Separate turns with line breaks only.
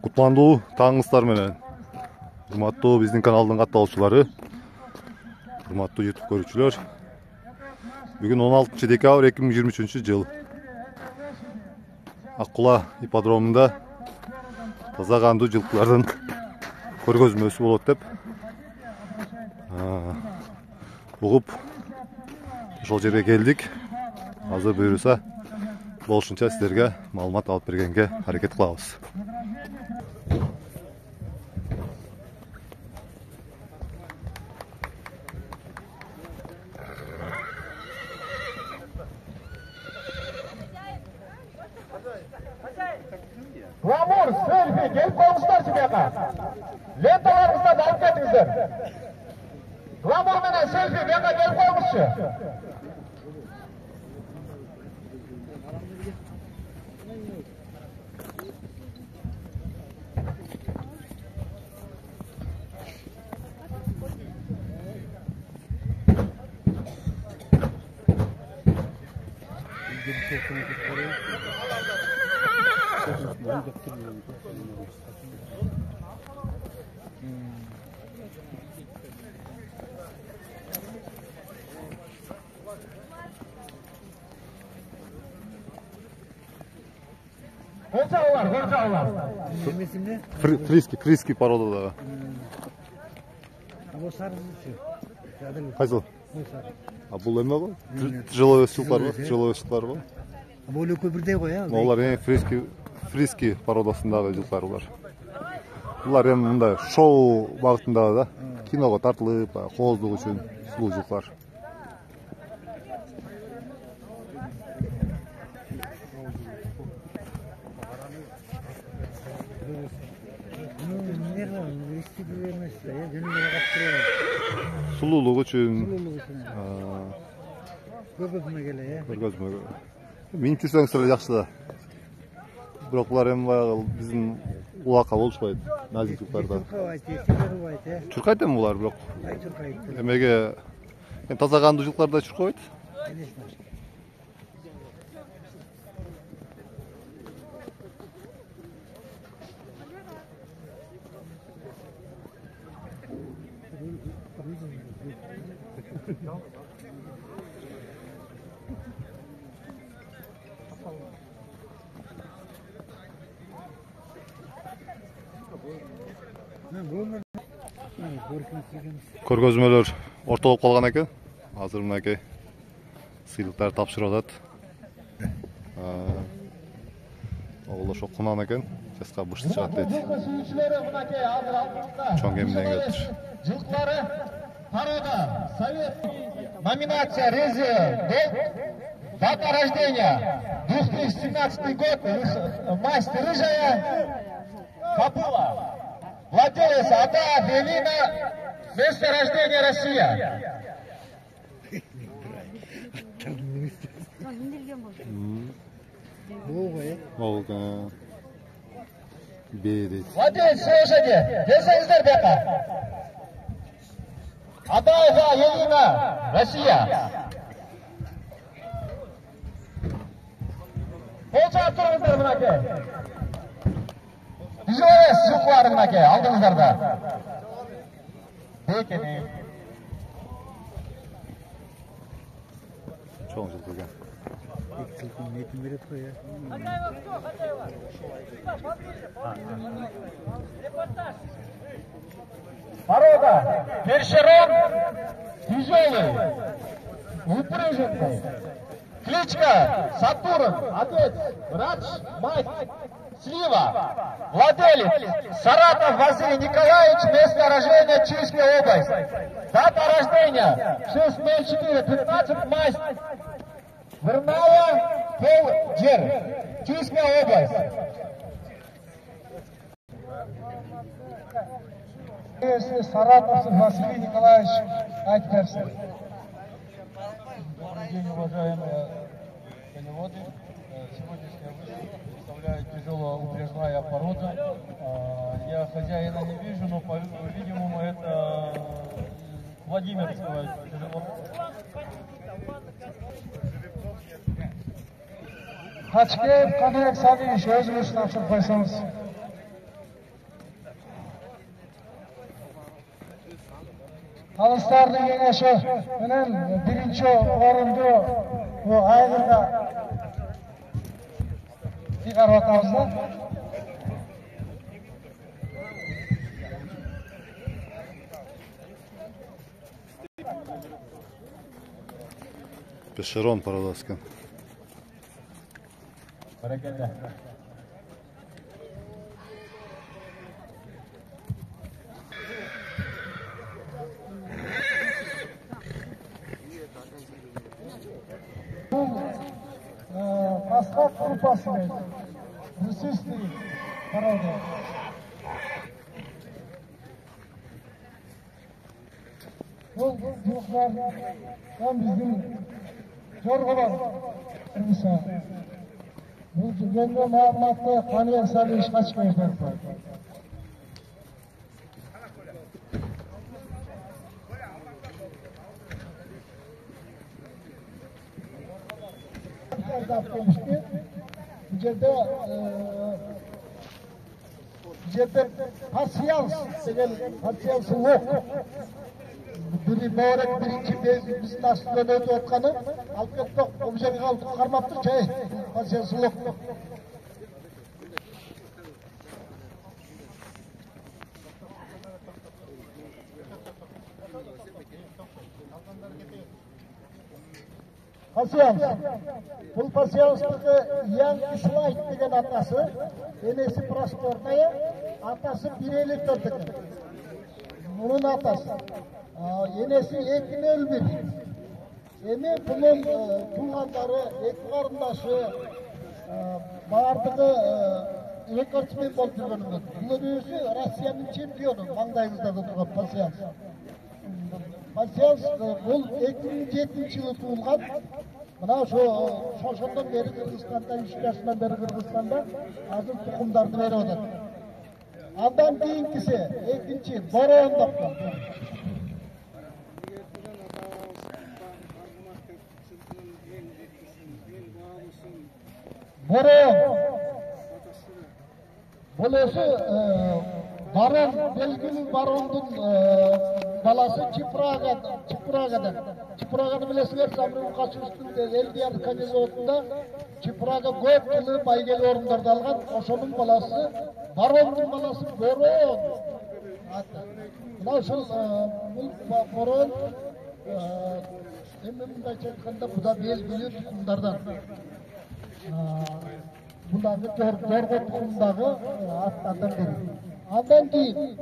Кутмандуу таңыңыздар менен. Урматтуу биздин каналдын катталуучулары, урматтуу YouTube көрүүчүлөр. Бүгүн 16 декабрь 2023 жыл. Аккула ипподромунда таза кандуу жылкылардын көргөзмөсү болот деп угуп ошол жерге келдик. Азыр буюрса болушунча силерге маалымат алып бергенге аракет кылабыз.
Glamur, selfie, gelip koymuşlar şimdiye. Lentalarımızda da alıp getirdiniz. Glamur menen selfie, bir gelip koymuşçu. Горчалар.
Фриски породада.
Bu sarısı.
Кайсыл? А бул эме го? Тяжеловес жылкылар го, тяжеловес жылкылар го.
Bu köprüde koy ya.
Олар фриски породасындагы жылкылар булар. Булар эми мындай шоу багытындагы да, киного тартылып, кооздук үчүн сулуу жылкылар. Сулуулук үчүн көргөзмөгө. Минип жүрсөңүздөр жакшы да. Бирок булар эми баягы биздин улакка болушпайт, назик жылкыларда. Чуркайт эми булар бирок. Эмеге таза кандуу жылкыларда чуркабайт? Көргөзмөлөр ортолуп калган экен. Азыр мынакей сыйлыктар тапшырып атат. Ол ошо кунан экен. Жаска бышты чыгат дейт. Чоң эмнен келиптир.
Жылкылары парада совет номинация Рези дата рождения 2017 год, масть рыжая кобыла, владелец Адаев Елена, место рождения Россия. Владелец лошади, десеңіздер бека. Адаева Елена, Россия. Қолшап тұрыңыздар мұнаке. Тяжеловес жылқылары мұнаке, алдыңыздарда. Бекене.
Чоң жылқы екен.
Нетін берет қой, я.
Хозяева кто? Хозяева. Репортаж. Порода. Першерон. Тяжелый. Упрыженный. Кличка Сатурн. Отец. Врач. Мать. Слива. Владелец. Саратов Василий Николаевич. Место рождения Чуйская область. Дата рождения 6.04.15. Масть. Верная. Пол. Джер. Чуйская область. Если Саратов Василий Николаевич Айтперсен.
Добрый день, уважаемые коневоды. Сегодняшняя выставка представляет тяжелоупряжная порода. Я хозяина не вижу, но, по-видимому, это Владимирского тяжело.
Хачкеев Канек Савич, өзіңіз тапшырып қойсаңыз.
Kalışlardın kengeşi menen birinci orundu bu aygırga çıkarıp atamızda.
Пешерон параласкан.
Bereketler.
Maskak grupası Rusisli paralda. Bu gruplar tam bizim Jorgolar Kırgız'a. Bu cümle muhammatlı kanıya sarı iş kaçmayacak. Demişti. Cebde pasiyans degen pasiyansı yok. Biri börek birinci biz taşlarına ötüp atkanı alıp kettik. O bize kaldık karmaptık şey. Pasiyansı yok. Pasiyans. Bu pasiyanslığı Yan İslayt degen atası, enesi Prostornaya, atası Bireylik Tırtık. Bunun atası. Enesi Ekin Ölmür. Emi bunun tuğanları, ek karındaşı, bağırdığı ek örtmen bol durganımız. Bunun özü Rusya'nın çempiyonu, mangdayımızda durgan pasiyans. Pasiyans бұл 2007 жылы туылған. Мына шошондан бері Кыргызстанда, 3 yaşından beri Kırgızstanda азыр тұқымдарды беріп отыр. Андан кейінгісі, екінші Борон деп қалды. Борон. Бұл өзі Барон, белгілі Барондың баласы Чипрагa'dan. Чипрагa'ны білесіңер, Самрын Қашуыстың Элдияр Канизотында Чипрага көп жылы байгелі орындарды алған. Ошоның баласы, Барондың баласы Борон. Мына ошол бұл Борон, мындайча айтканда бұда белгілі тұқымдардан. Бұлағы жорго тұқымдағы аттардан бері. Андан кейін